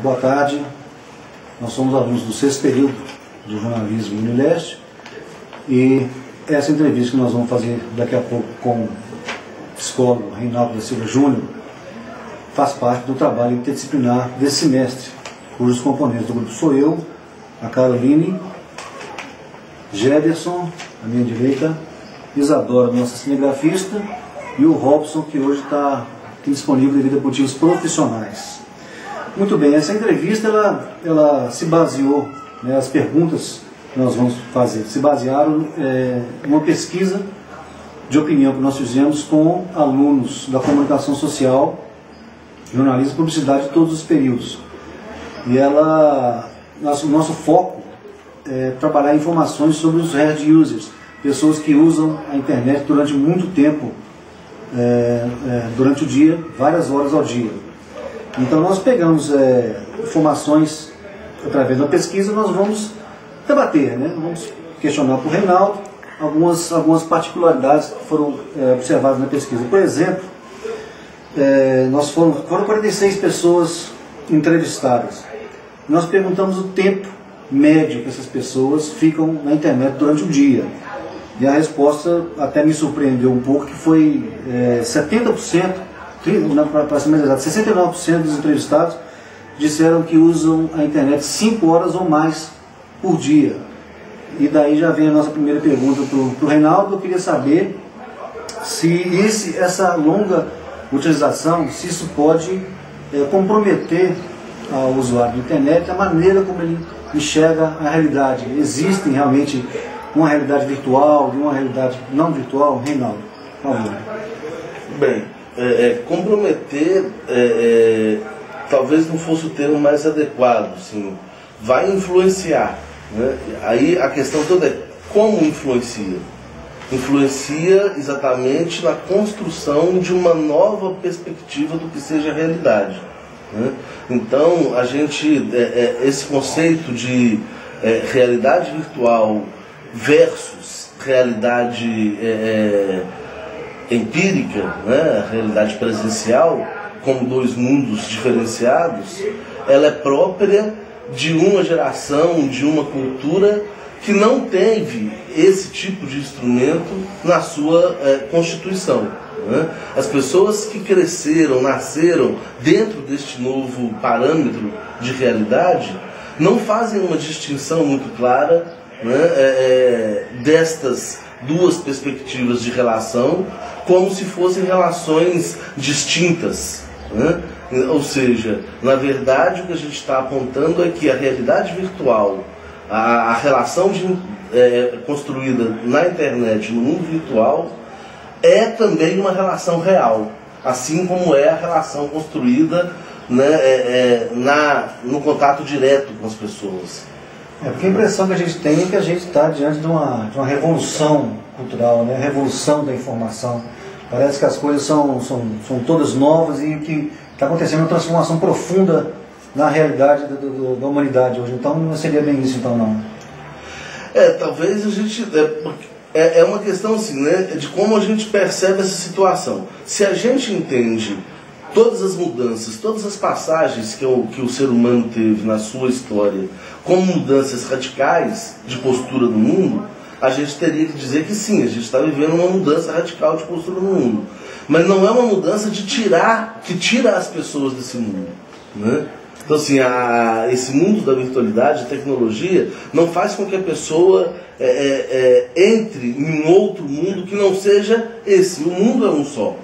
Boa tarde, nós somos alunos do 6º período de jornalismo Unileste e essa entrevista que nós vamos fazer daqui a pouco com o psicólogo Reinaldo da Silva Júnior faz parte do trabalho interdisciplinar desse semestre, cujos componentes do grupo sou eu, a Caroline, Jefferson, à minha direita, Isadora, nossa cinegrafista, e o Robson, que hoje está disponível devido a motivos profissionais. Muito bem, essa entrevista ela se baseou, as perguntas que nós vamos fazer, se basearam em uma pesquisa de opinião que nós fizemos com alunos da comunicação social, jornalismo e publicidade de todos os períodos. E nosso foco é trabalhar informações sobre os hard users, pessoas que usam a internet durante muito tempo, durante o dia, várias horas ao dia. Então nós pegamos informações através da pesquisa, nós vamos debater, vamos questionar para o Reinaldo algumas particularidades que foram observadas na pesquisa. Por exemplo, foram 46 pessoas entrevistadas. Nós perguntamos o tempo médio que essas pessoas ficam na internet durante o dia. E a resposta até me surpreendeu um pouco, que foi 70%, para ser mais exato, 69% dos entrevistados disseram que usam a internet 5 horas ou mais por dia. E daí já vem a nossa primeira pergunta para o Reinaldo. Eu queria saber se essa longa utilização, se isso pode comprometer ao usuário da internet, a maneira como ele enxerga a realidade. Existe realmente uma realidade virtual e uma realidade não virtual? Reinaldo, por favor. Bem, comprometer talvez não fosse o termo mais adequado, assim, vai influenciar, Aí a questão toda é como influencia. Influencia exatamente na construção de uma nova perspectiva do que seja a realidade. Então, esse conceito de realidade virtual versus realidade empírica, realidade presencial, como dois mundos diferenciados, ela é própria de uma geração, de uma cultura que não teve esse tipo de instrumento na sua constituição. As pessoas que cresceram, nasceram dentro deste novo parâmetro de realidade não fazem uma distinção muito clara destas duas perspectivas de relação como se fossem relações distintas. Ou seja, na verdade o que a gente está apontando é que a realidade virtual, a relação construída na internet, no mundo virtual, é também uma relação real, assim como é a relação construída no contato direto com as pessoas. Porque a impressão que a gente tem é que a gente está diante de uma revolução cultural, revolução da informação. Parece que as coisas são todas novas e que está acontecendo uma transformação profunda na realidade da humanidade hoje. Então não seria bem isso, então, não? Talvez a gente... É uma questão assim, de como a gente percebe essa situação. Se a gente entende todas as mudanças, todas as passagens que o ser humano teve na sua história como mudanças radicais de postura no mundo, a gente teria que dizer que sim, a gente está vivendo uma mudança radical de postura no mundo. Mas não é uma mudança que tira as pessoas desse mundo. Então, assim, esse mundo da virtualidade, a tecnologia, não faz com que a pessoa entre em um outro mundo que não seja esse. O mundo é um só.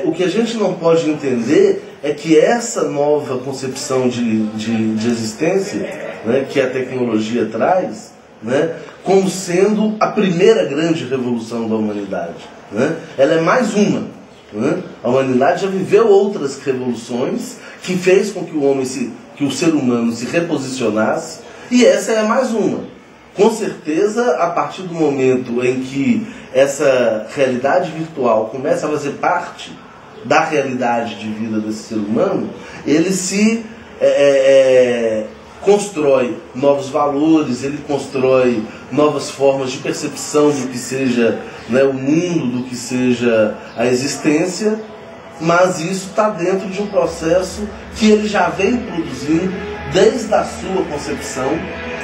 O que a gente não pode entender é que essa nova concepção de existência, que a tecnologia traz, como sendo a primeira grande revolução da humanidade. Ela é mais uma. A humanidade já viveu outras revoluções que fez com que o ser humano se reposicionasse, e essa é mais uma. Com certeza, a partir do momento em que essa realidade virtual começa a fazer parte da realidade de vida desse ser humano, ele se constrói novos valores, ele constrói novas formas de percepção do que seja o mundo, do que seja a existência, mas isso está dentro de um processo que ele já vem produzindo desde a sua concepção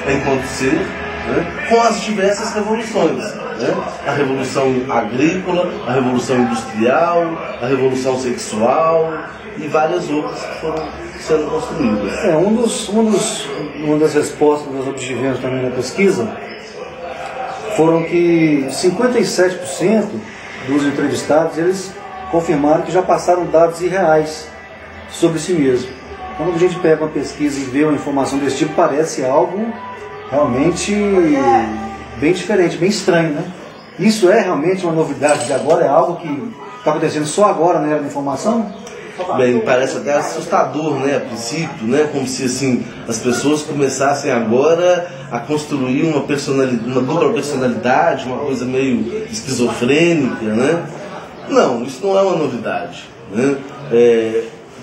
enquanto ser, né, com as diversas revoluções. Né? A revolução agrícola, a revolução industrial, a revolução sexual e várias outras que foram sendo construídas. Uma das respostas que nós obtivemos também na pesquisa foram que 57% dos entrevistados, eles confirmaram que já passaram dados irreais sobre si mesmo. Quando a gente pega uma pesquisa e vê uma informação desse tipo, parece algo realmente bem diferente, bem estranho, né? Isso é realmente uma novidade de agora? É algo que está acontecendo só agora na era da informação? Bem, parece até assustador, né, a princípio, né, como se assim, as pessoas começassem agora a construir uma dupla personalidade, uma coisa meio esquizofrênica, né? Não, isso não é uma novidade, né?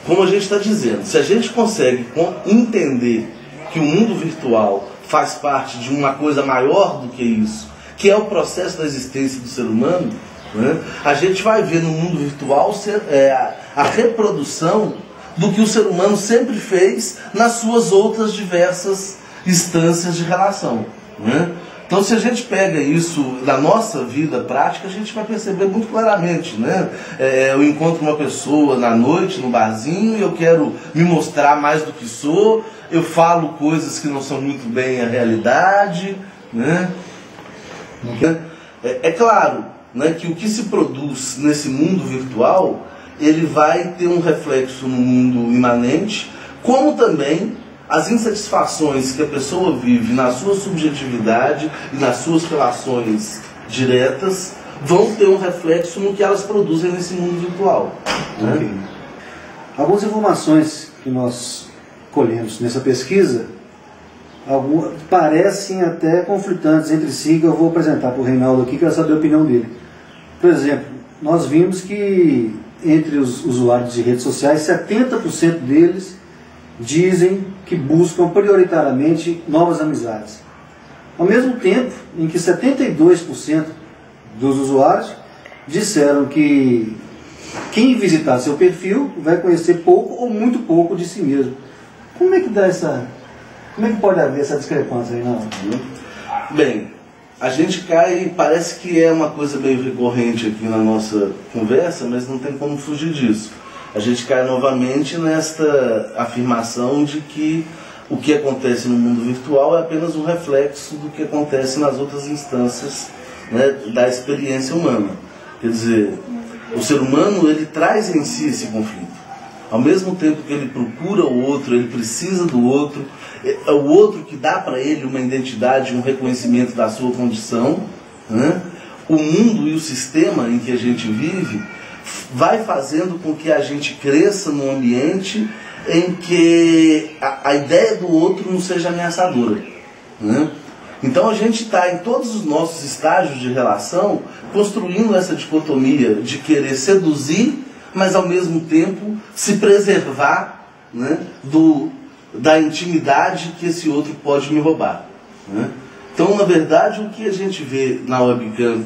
Como a gente está dizendo, se a gente consegue entender que o mundo virtual faz parte de uma coisa maior do que isso, que é o processo da existência do ser humano, né, a gente vai ver no mundo virtual a reprodução do que o ser humano sempre fez nas suas outras diversas instâncias de relação. Né? Então, se a gente pega isso na nossa vida prática, a gente vai perceber muito claramente. Né? Eu encontro uma pessoa na noite, no barzinho, e eu quero me mostrar mais do que sou, eu falo coisas que não são muito bem a realidade. Né? É claro, né, que o que se produz nesse mundo virtual, ele vai ter um reflexo no mundo imanente, como também as insatisfações que a pessoa vive na sua subjetividade e nas suas relações diretas vão ter um reflexo no que elas produzem nesse mundo virtual. Né? Okay. Algumas informações que nós colhemos nessa pesquisa parecem até conflitantes entre si, que eu vou apresentar para o Reinaldo aqui, quero saber a opinião dele. Por exemplo, nós vimos que entre os usuários de redes sociais, 70% deles dizem que buscam prioritariamente novas amizades. Ao mesmo tempo em que 72% dos usuários disseram que quem visitar seu perfil vai conhecer pouco ou muito pouco de si mesmo. Como é que pode haver essa discrepância aí, não? Bem, a gente cai, parece que é uma coisa meio recorrente aqui na nossa conversa, mas não tem como fugir disso. A gente cai novamente nesta afirmação de que o que acontece no mundo virtual é apenas um reflexo do que acontece nas outras instâncias, né, da experiência humana. Quer dizer, o ser humano, ele traz em si esse conflito. Ao mesmo tempo que ele procura o outro, ele precisa do outro, é o outro que dá para ele uma identidade, um reconhecimento da sua condição, né? O mundo e o sistema em que a gente vive vai fazendo com que a gente cresça num ambiente em que a ideia do outro não seja ameaçadora. Né? Então a gente está em todos os nossos estágios de relação construindo essa dicotomia de querer seduzir, mas ao mesmo tempo se preservar, né, da intimidade que esse outro pode me roubar. Né? Então, na verdade, o que a gente vê na webcam,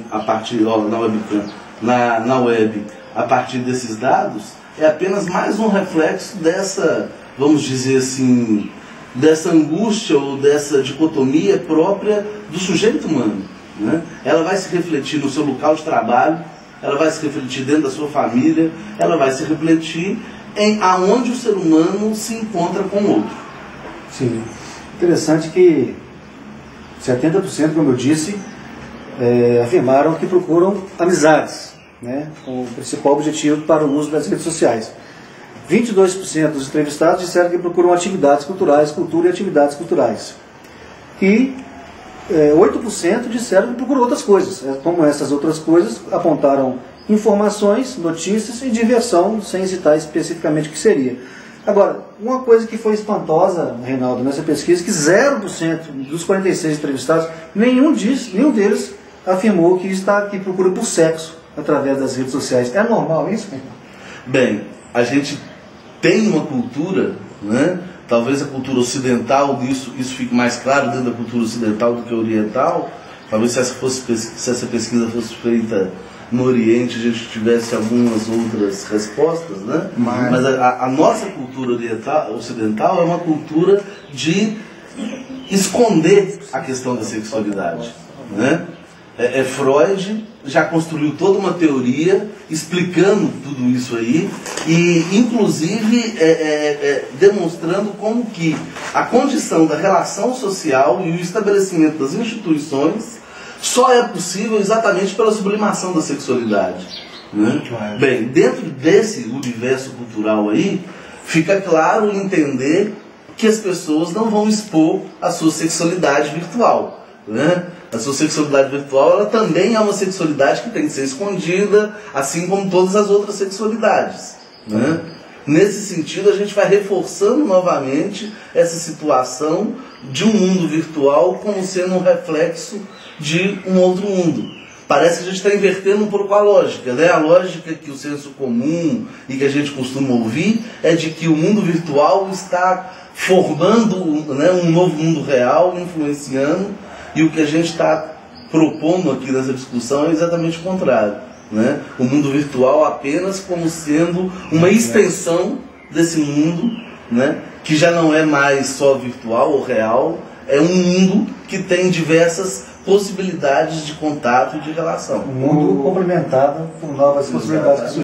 na web, a partir desses dados, é apenas mais um reflexo dessa, vamos dizer assim, dessa angústia ou dessa dicotomia própria do sujeito humano. Né? Ela vai se refletir no seu local de trabalho, ela vai se refletir dentro da sua família, ela vai se refletir em aonde o ser humano se encontra com o outro. Sim. Interessante que 70%, como eu disse, afirmaram que procuram amizades, né, com o principal objetivo para o uso das redes sociais. 22% dos entrevistados disseram que procuram atividades culturais, cultura e atividades culturais. E 8% disseram que procuram outras coisas. Como essas outras coisas apontaram informações, notícias e diversão, sem citar especificamente o que seria. Agora, uma coisa que foi espantosa, Reinaldo, nessa pesquisa, que 0% dos 46 entrevistados, nenhum deles afirmou que procura por sexo através das redes sociais. É normal isso? Bem, a gente tem uma cultura, né? Talvez a cultura ocidental, isso fique mais claro dentro da cultura ocidental do que a oriental. Talvez se essa pesquisa fosse feita no Oriente a gente tivesse algumas outras respostas, né? Mas a nossa cultura ocidental é uma cultura de esconder a questão da sexualidade, né? Freud já construiu toda uma teoria explicando tudo isso aí e inclusive demonstrando como que a condição da relação social e o estabelecimento das instituições só é possível exatamente pela sublimação da sexualidade, né? Bem, dentro desse universo cultural aí, fica claro entender que as pessoas não vão expor a sua sexualidade virtual, né? A sua sexualidade virtual, ela também é uma sexualidade que tem que ser escondida, assim como todas as outras sexualidades, né? Nesse sentido, a gente vai reforçando novamente essa situação de um mundo virtual como sendo um reflexo de um outro mundo. Parece que a gente está invertendo um pouco a lógica, né? A lógica que o senso comum e que a gente costuma ouvir é de que o mundo virtual está formando, né, um novo mundo real, influenciando, e o que a gente está propondo aqui nessa discussão é exatamente o contrário, né? O mundo virtual apenas como sendo uma extensão desse mundo, né, que já não é mais só virtual ou real, é um mundo que tem diversas possibilidades de contato e de relação. Um mundo complementado com novas possibilidades que